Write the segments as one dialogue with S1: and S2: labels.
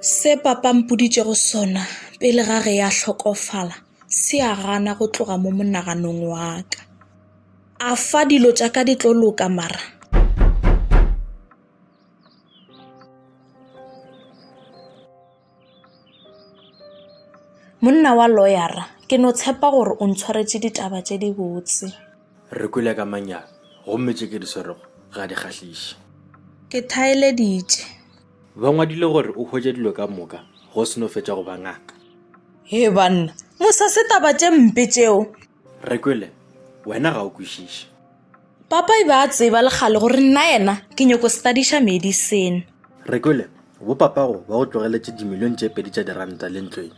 S1: Se papa mpoditšego sona pele ga ge ya hlokofala se a gana go tloga mo monaganong wa ka. A fa dilo tša ka di tlo loka mara. Monna wa lawyera ke no tshepa gore o ntshwaretše ditaba tše di botse.
S2: Re kwele ka manyalo gomme tše ke di swerego ga di kgahliše.
S1: Ke thaeleditše.
S2: Ba ngwadile gore o hwetše dilo ka moka go se no fetša go ba ngaka.
S1: He banna mosa se taba tše mpe tšeo.
S2: Re kwele wena ga o kwešiše.
S1: Papa e ba a tseba le kgale gore nna yena ke nyako studiša medicine.
S2: Re kwele bo papago ba go tlogeletše dimilione tše 2 tša diranta le ntlong.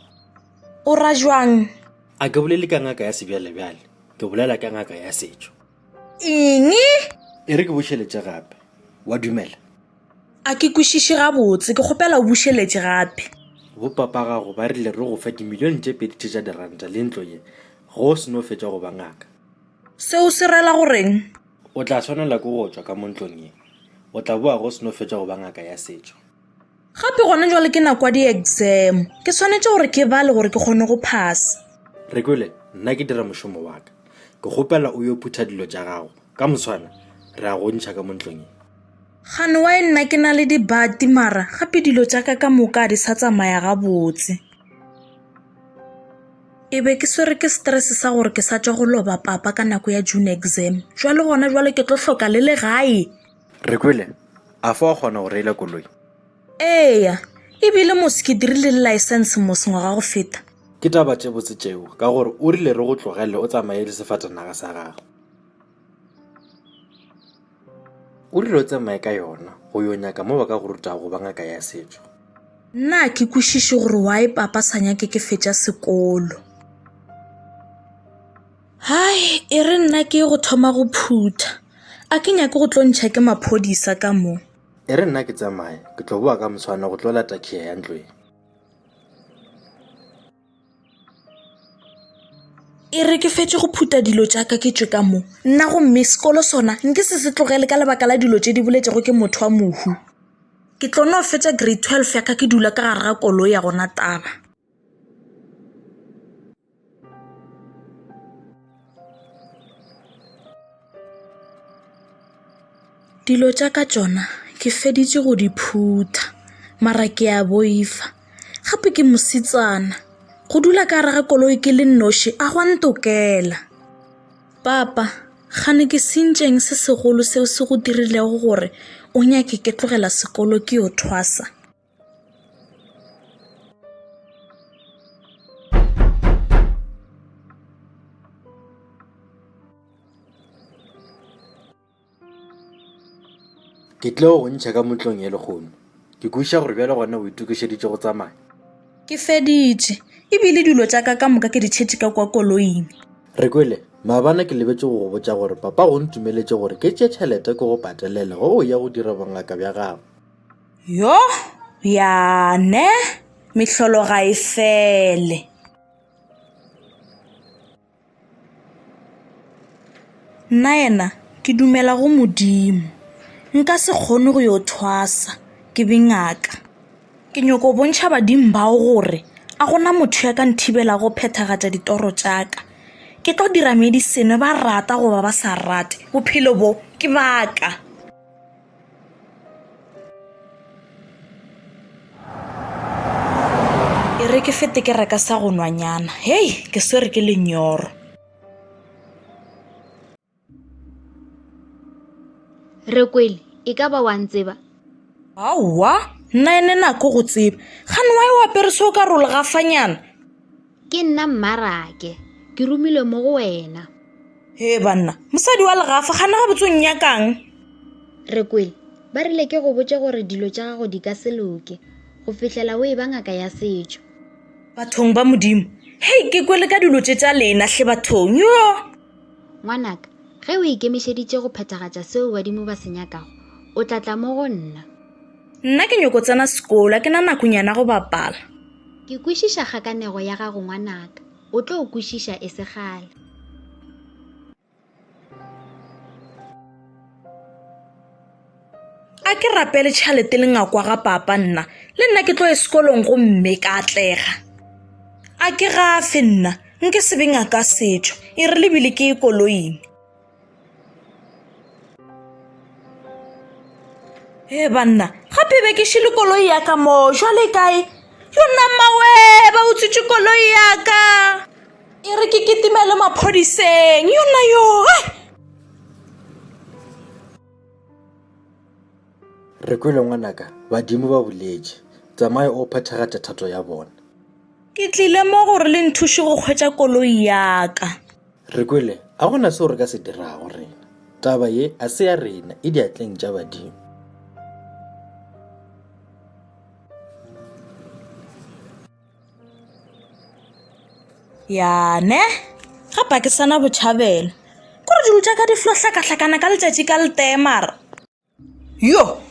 S1: O ra jwang?
S2: A ke bolele ka ngaka ya sebjalebjale, ke bolela ka ngaka ya setšo.
S1: Eng?
S2: E re ke bošeletše gape wa dumela.
S1: A ke kwešiše gabotse ke kgopela o bušeletše gape.
S2: Bo papa gago ba rile re go fa dimilione tše 2 tša diranta le ntlo ye go se no fetša go ba ngaka.
S1: Seo se rela goreng?
S2: O tla tshwanela ke go tšwa ka mo ntlong ye, o tla boa go se no fetša go ba ngaka ya setšo.
S1: Gape gona jwale ke nako di-exam ke swanetše gore ke bale gore ke kgone go phasa.
S2: Re kwele nna ke dira mošomo wa ka, ke kgopela o yo phutha dilo tša gago ka moswana re a go ntšha ka mo ntlong ye.
S1: Gane wa nna ke na le dibati mara gape dilo tša ka moka di sa tsamaya gabotse. E be ke swere ke stress sa gore ke sa tšwa go loba papa ka nako ya June exam. Jwale gona jwale ke tlo hloka le legae.
S2: Re kwele a fa wa kgona go reila koloi?
S1: Eya, ebile mos ke dirile license mos ngwaga go feta.
S2: Ke taba tše botse tšeo ka gore o rile re go tlogele o tsamaye le sefatanaga sa gago. O rile o tsamaye ka yona go yo nyaka mo ba ka go ruta go ba ngaka ya setšo.
S1: Nna ke kwešiše gore why papa sa nyake ke fetša sekolo. Hai, e re nna ke go thoma go phutha. A ke nyake go tlo ntšha ke maphodisa ka mo.
S2: E re nna ke tsamaye ke tlo boa ka moswana go tlo lata kgia ya ntlong.
S1: E re ke fetše go phutha dilo tša ka ke tšwe ka mo. Nna go mme sekolo sona nke se tlogele ka lebaka la dilo tše di boletšego ke motho wa mohu. Ke tlo no fetša grade 12 ya ka ke dula ka gare ga koloi ya gona taba. Dilo tša ka tšona ke feditše go di phutha mara ke a boifa. Gape ke mositsana go dula ka gare ga koloi ke le nnoši a go ntokela. Papa gane ke sentšeng se segolo seo se go dirilego gore o nyake ke tlogela sekolo ke yo thwasa.
S2: Ke tle go ntšha ka motlong ye lekgono, ke kweša gore bjale gona o itukišeditše go tsamaya.
S1: Ke feditše ebile dilo tša ka moka ke di tšhetše ka kwa koloing.
S2: Re kwele maabana ke lebetše go go botša gore papa go ntumeletše gore ke tše tšhelete ke go patelele go ya go dira bongaka bja gago.
S1: Yo yane mehlolo ga e fele. Nna yena ke dumela go Modimo, nka se kgone go yo thwasa ke bengaka. Ke nyoko bontšha badimo bao gore a gona motho ya ka nthibela go phethagatša ditoro tša ka. Ke tlo dira medicine ba rata goba ba sa rate, bophelo bo ke baka. E re ke fete ke reka sa go nwanyana, hei ke swere ke lenyoro.
S3: Re kwele e ka ba wa ntseba?
S1: Aowa, nna ene nako go tseba. Gane wa e o apere seo ka role gafanyana.
S3: Ke nna Mmarake, ke romilwe mo go wena.
S1: He banna, mosadi wa legafa gane ga botse o nnyakang.
S3: Re kwele ba rile ke go botša gore dilo tša gago di ka se loke go fihlela o e ba ngaka ya setšo.
S1: Bathong ba Modimo, hei ke kwele ka dilo tše tša lena hle bathong yo.
S3: Ngwanaka, ge o ikemišeditše go phethagatša seo badimo ba se nyakago, o tla tla mo go nna.
S1: Nna ke nyoko tsena sekolo, ke na nakonyana go bapala.
S3: Ke kwešiša kgakanego ya gago ngwanaka, o tlo o kwešiša e se gale.
S1: a ke rapele tšhalete le ngakwa ga papa nna le nna ke tlo sekolong go mme ka atlega a ke gafe nna nke se be ngaka setšo e re lebile ke koloing banna gape be ke šile koloi ya ka mo jwale kae yona mawe ba utswitše koloi ya ka e re ke ketimele maphodiseng yona yo
S2: re kwele ngwanaka badimo ba boletše tsamaye o phethagatša thato ya bona
S1: ke tlile mo gore le nthuše go kgwetša koloi ya ka
S2: re kwele a gona seo re ka se dirago rena taba ye a se ya rena e diatleng tša badimo
S1: yane gapa ke sana botšhabelo kore dilo tša ka di flohla-kahlakana ka letšatši ka letemara yo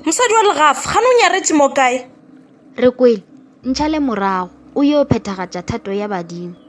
S1: mosadi wa legafa gane o nyaretse mo kae
S3: re kwele ntšhale morago o yo phethagatša thato ya badimo